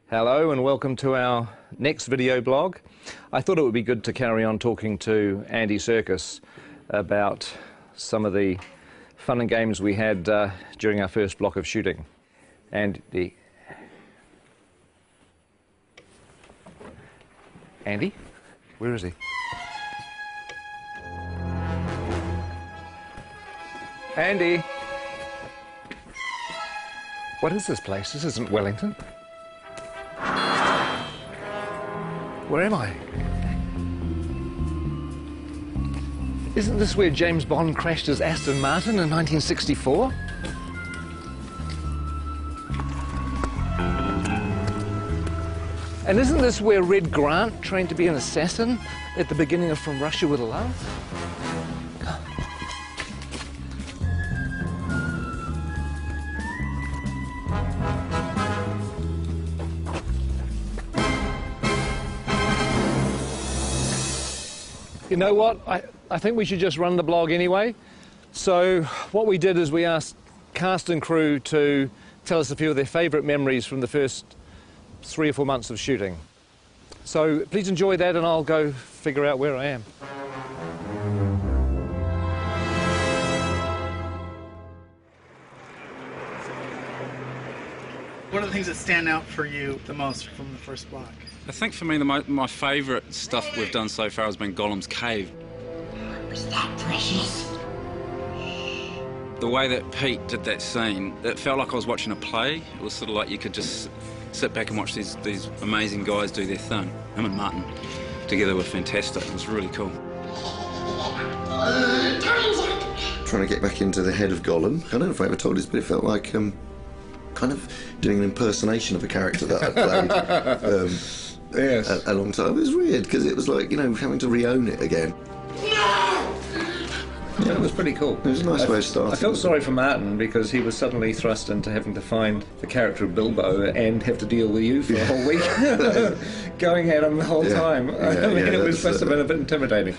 Hello and welcome to our next video blog. I thought it would be good to carry on talking to Andy Serkis about some of the fun and games we had during our first block of shooting. Andy? Where is he? Andy? What is this place? This isn't Wellington. Where am I? Isn't this where James Bond crashed his Aston Martin in 1964? And isn't this where Red Grant trained to be an assassin at the beginning of From Russia with Love? You know what? I think we should just run the blog anyway. So what we did is we asked cast and crew to tell us a few of their favourite memories from the first 3 or 4 months of shooting. So please enjoy that and I'll go figure out where I am. What are the things that stand out for you the most from the first block? I think for me, my favourite stuff we've done so far has been Gollum's cave. Was that precious? The way that Pete did that scene, it felt like I was watching a play. It was sort of like you could just sit back and watch these amazing guys do their thing. Him and Martin together were fantastic. It was really cool. Trying to get back into the head of Gollum. I don't know if I ever told this, but it felt like kind of doing an impersonation of a character that I played. Yes. A long time. It was weird because it was like, you know, having to re-own it again. Yeah, it was pretty cool. It was a nice way of starting. I felt sorry for Martin because he was suddenly thrust into having to find the character of Bilbo and have to deal with you for a whole week, going at him the whole time. I mean, it must have been a bit intimidating.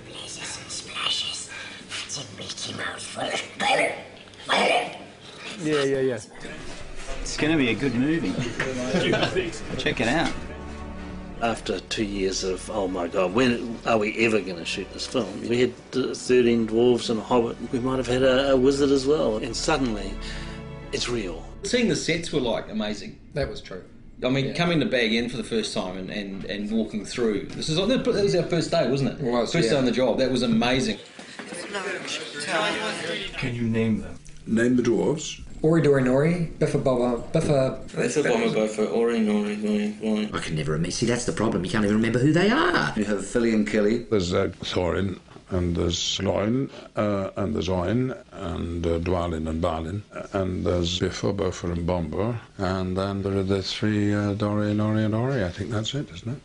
Places and splashes. That's a Mickey Mouse full of Yeah. It's going to be a good movie. Check it out. After 2 years of, oh my God, when are we ever going to shoot this film? We had 13 dwarves and a hobbit. We might have had a wizard as well. And suddenly, it's real. Seeing the sets were like amazing. That was true. I mean, coming to Bag End for the first time and walking through. That was our first day, wasn't it? It was, First day on the job. That was amazing. Can you name them? Name the dwarves. Ori Dori Nori, Biffa Bobba, Biffa... Biffa Bobba Biffa, Ori Nori Nori. I can never remember. See, that's the problem. You can't even remember who they are. You have Philly and Killy. There's Thorin, and there's Gloin, and there's Oin, and Dwalin and Balin, and there's Biffa, Boffa and Bomber, and then there are the three Dori, Nori and Ori. I think that's it, isn't it?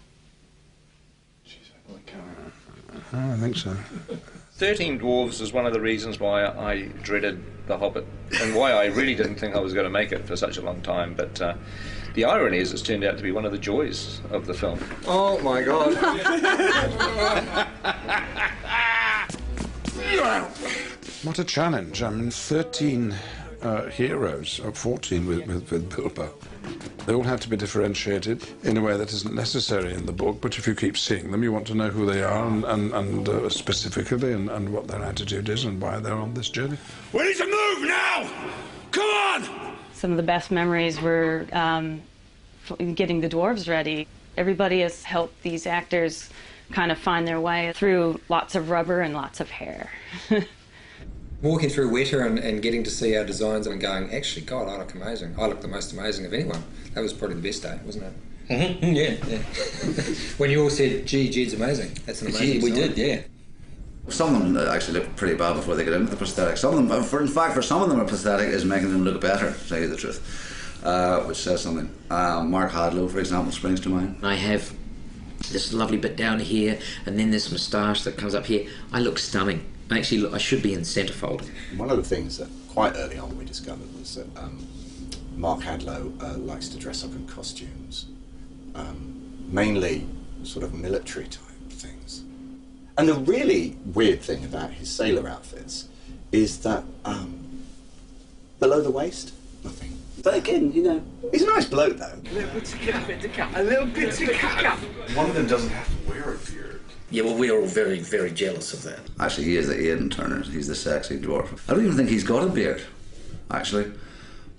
I think so. 13 Dwarves is one of the reasons why I dreaded The Hobbit and why I really didn't think I was going to make it for such a long time. But the irony is it's turned out to be one of the joys of the film. Oh my God. What a challenge. I mean, 13 heroes, or 14 with Bilbo. They all have to be differentiated in a way that isn't necessary in the book, but if you keep seeing them, you want to know who they are and specifically and what their attitude is and why they're on this journey. We need to move now! Come on! Some of the best memories were getting the dwarves ready. Everybody has helped these actors kind of find their way through lots of rubber and lots of hair. Walking through Weta and getting to see our designs and going, actually, God, I look amazing. I look the most amazing of anyone. That was probably the best day, wasn't it? Mm-hmm. Yeah. When you all said, gee, Jed's amazing. That's an amazing we design. did, yeah. Some of them actually look pretty bad before they get into the prosthetic. Some of them, in fact, for some of them, a prosthetic is making them look better, to tell you the truth, which says something. Mark Hadlow, for example, springs to mind. I have this lovely bit down here, and then this moustache that comes up here. I look stunning. Actually, look, I should be in centrefold. One of the things that quite early on we discovered was that Mark Hadlow likes to dress up in costumes, mainly sort of military type things. And the really weird thing about his sailor outfits is that below the waist, nothing. But again, you know, he's a nice bloke though. A little bit to cut. A little bit to cut. One of them doesn't have to wear a beard. Yeah, well, we're all very, very jealous of that. Actually, he is the Aidan Turner. He's the sexy dwarf. I don't even think he's got a beard, actually.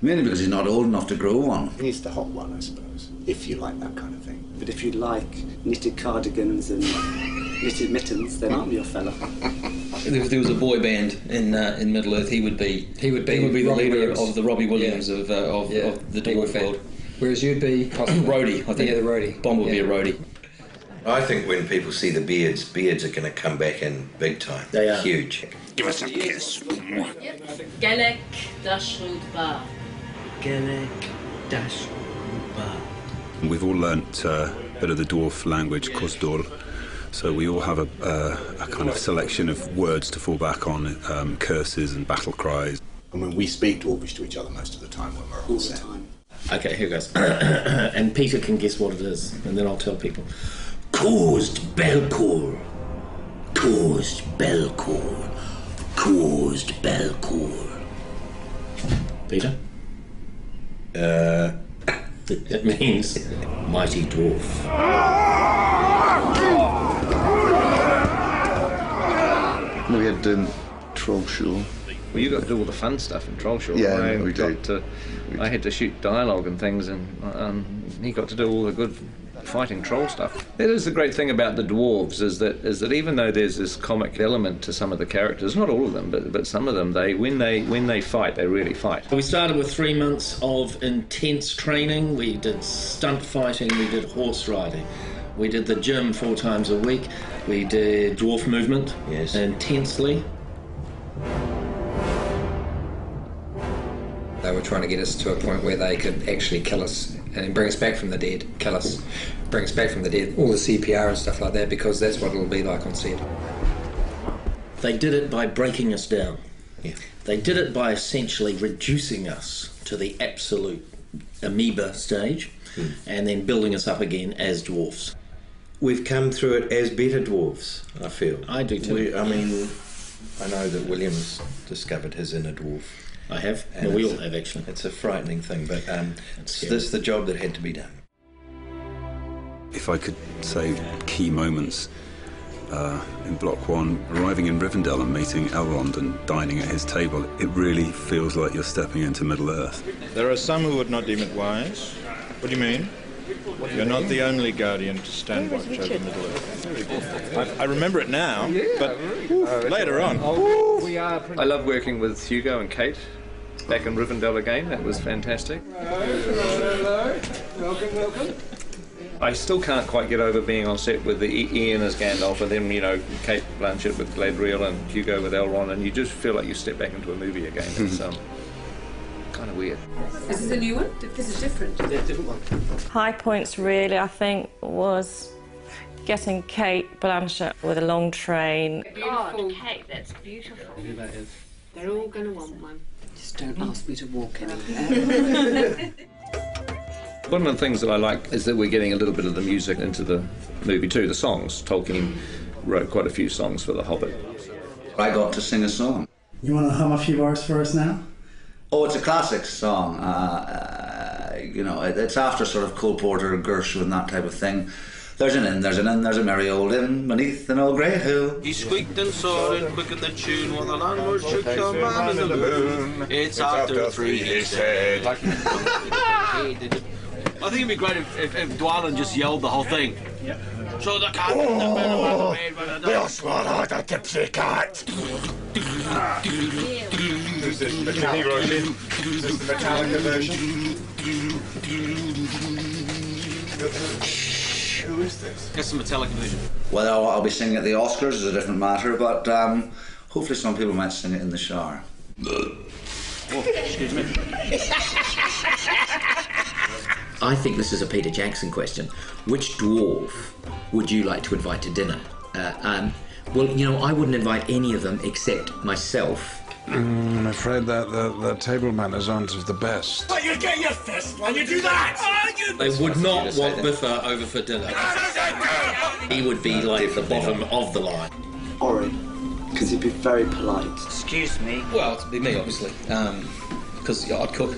Mainly because he's not old enough to grow one. He's the hot one, I suppose, if you like that kind of thing. But if you like knitted cardigans and knitted mittens, then I'm your fella. If there was a boy band in Middle Earth, he would be the leader Williams. of the Robbie Williams of the dwarf world. Whereas you'd be roadie, I think. Yeah, the roadie. Bomb would be a roadie. I think when people see the beards are going to come back in big time. They are. Huge. Give us a kiss. Gelek Dashwood Bar. Gelek Dashwood Bar. We've all learnt a bit of the dwarf language, Cosdor, so we all have a kind of selection of words to fall back on, curses and battle cries. I mean, we speak Dwarvish to each other most of the time when we're on set. Okay, here goes. And Peter can guess what it is, and then I'll tell people. Caused Belcour. Caused Belcour. Caused Belcour. Peter? It means mighty dwarf. We had Trollshaw. Well, you got to do all the fun stuff in Trollshaw. Yeah, we did. I had to shoot dialogue and things, and he got to do all the good fighting troll stuff. That is the great thing about the dwarves is that even though there's this comic element to some of the characters, not all of them, but some of them, when they fight, they really fight. We started with 3 months of intense training. We did stunt fighting, we did horse riding. We did the gym 4 times a week. We did dwarf movement intensely. They were trying to get us to a point where they could actually kill us and bring us back from the dead, kill us, bring us back from the dead, all the CPR and stuff like that, because that's what it'll be like on set. They did it by breaking us down. Yeah. They did it by essentially reducing us to the absolute amoeba stage and then building us up again as dwarfs. We've come through it as better dwarves, I feel. I do too. I know that William's discovered his inner dwarf. I have. Well, we all have, actually. It's a frightening thing, but this is the job that had to be done. If I could say key moments in Block 1, arriving in Rivendell and meeting Elrond and dining at his table, it really feels like you're stepping into Middle-earth. There are some who would not deem it wise. What do you mean? You're not the only guardian to stand watch over Middle-earth. I remember it now, but later on. I love working with Hugo and Kate back in Rivendell again. That was fantastic. Hello. Welcome. I still can't quite get over being on set with Ian as Gandalf and then, Kate Blanchett with Galadriel and Hugo with Elrond, and you just feel like you step back into a movie again. It's kind of weird. Is this a new one? This is different. Yeah, different one. High points really, I think, was getting Kate Blanchett with a long train. Beautiful. Kate, that's beautiful. That is. They're all going to want one. Just don't ask me to walk anywhere. One of the things that I like is that we're getting a little bit of the music into the movie too, the songs. Tolkien wrote quite a few songs for The Hobbit. I got to sing a song. You want to hum a few bars for us now? Oh, it's a classic song. It's after sort of Cole Porter, Gershwin, and that type of thing. There's an inn, there's a merry old inn beneath an old grey hill. He squeaked and soared and quickened the tune while the landlord shook your man in the moon. It's after 3, he said. I think it'd be great if Dwalin just yelled the whole thing. So the cat. The Oswald the tipsy cat. Is this the Metallica version? Who is this? Guess the Metallica version. Whether I'll be singing at the Oscars is a different matter, but hopefully some people might sing it in the shower. Oh, excuse me. I think this is a Peter Jackson question. Which dwarf would you like to invite to dinner? Well, I wouldn't invite any of them except myself. I'm afraid that the table manners aren't of the best. Oh, you get your fist when you do that! They would not want Biffa over for dinner. He would be like the bottom of the line. Ori, because he'd be very polite. Excuse me. Well, it'd be me, obviously, because I'd cook.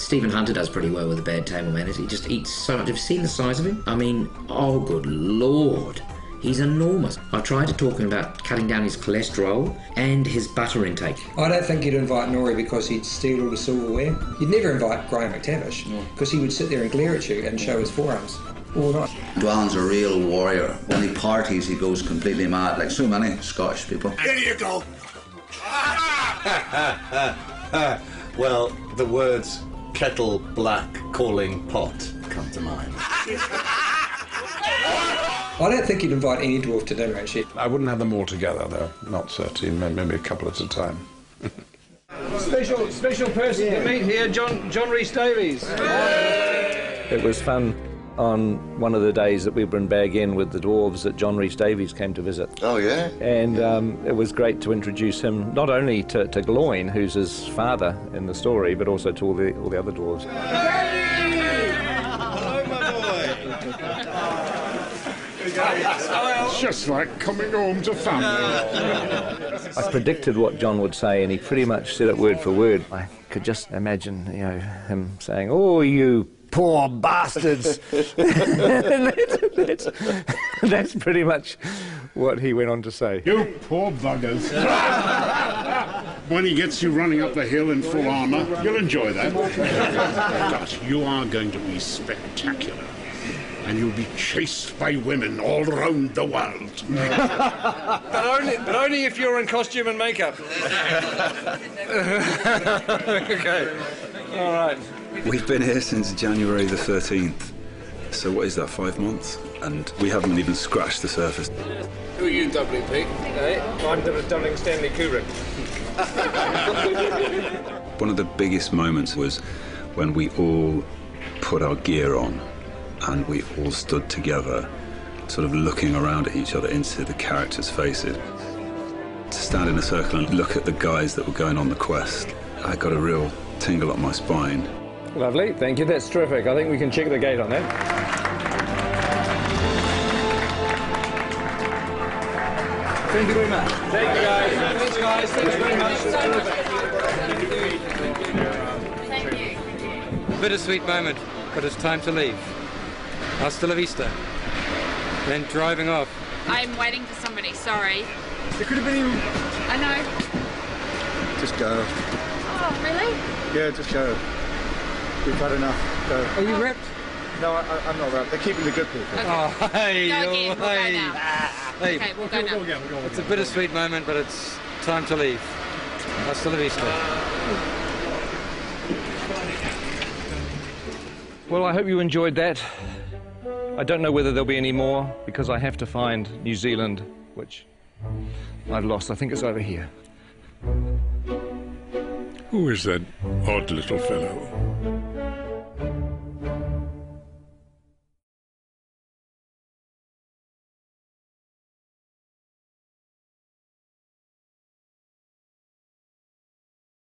Stephen Hunter does pretty well with a bad table manners. He just eats so much. Have you seen the size of him? I mean, oh good lord. He's enormous. I've tried to talk him about cutting down his cholesterol and his butter intake. I don't think you'd invite Norrie because he'd steal all the silverware. You'd never invite Graham McTavish because he would sit there and glare at you and show his forearms all night. Dwallin's a real warrior. When he parties, he goes completely mad, like so many Scottish people. There you go. Well, the words kettle black calling pot come to mind. I don't think you'd invite any dwarf to dinner, actually. I wouldn't have them all together, though. Not 13, maybe a couple at a time. Special person to meet here, John Rhys Davies. It was fun on one of the days that we were in Bag End with the dwarves that John Rhys Davies came to visit. Oh, yeah? And it was great to introduce him not only to Gloin, who's his father in the story, but also to all the other dwarves. Hello, my boy. It's just like coming home to family. I predicted what John would say, and he pretty much said it word for word. I could just imagine, him saying, "Oh, you poor bastards." that's pretty much what he went on to say. You poor buggers. When he gets you running up the hill in full armour, you'll enjoy that. But you are going to be spectacular. And you'll be chased by women all around the world. but only if you're in costume and makeup. Okay. All right. We've been here since January the 13th. So what is that, 5 months? And we haven't even scratched the surface. Who are you doubling, Pete? I'm doubling Stanley Kubrick. One of the biggest moments was when we all put our gear on and we all stood together, sort of looking around at each other into the characters' faces. To stand in a circle and look at the guys that were going on the quest, I got a real tingle up my spine. Lovely, thank you, that's terrific. I think we can check the gate on that. Thank you very much. Thank you, guys. Thanks, guys. Thanks very much. Thank you. Bittersweet moment, but it's time to leave. Hasta la vista. Then driving off. I'm waiting for somebody, sorry. It could have been even... I know. Just go. Oh, really? Yeah, just go. We've had enough. Go. Are you ripped? No, I'm not ripped. They're keeping the good people. Okay. Oh, hey, Go again, we'll go now. Hey. Okay, we'll go now. It's a bittersweet moment, but it's time to leave. Hasta la vista. Well, I hope you enjoyed that. I don't know whether there'll be any more, because I have to find New Zealand, which I've lost. I think it's over here. Who is that odd little fellow?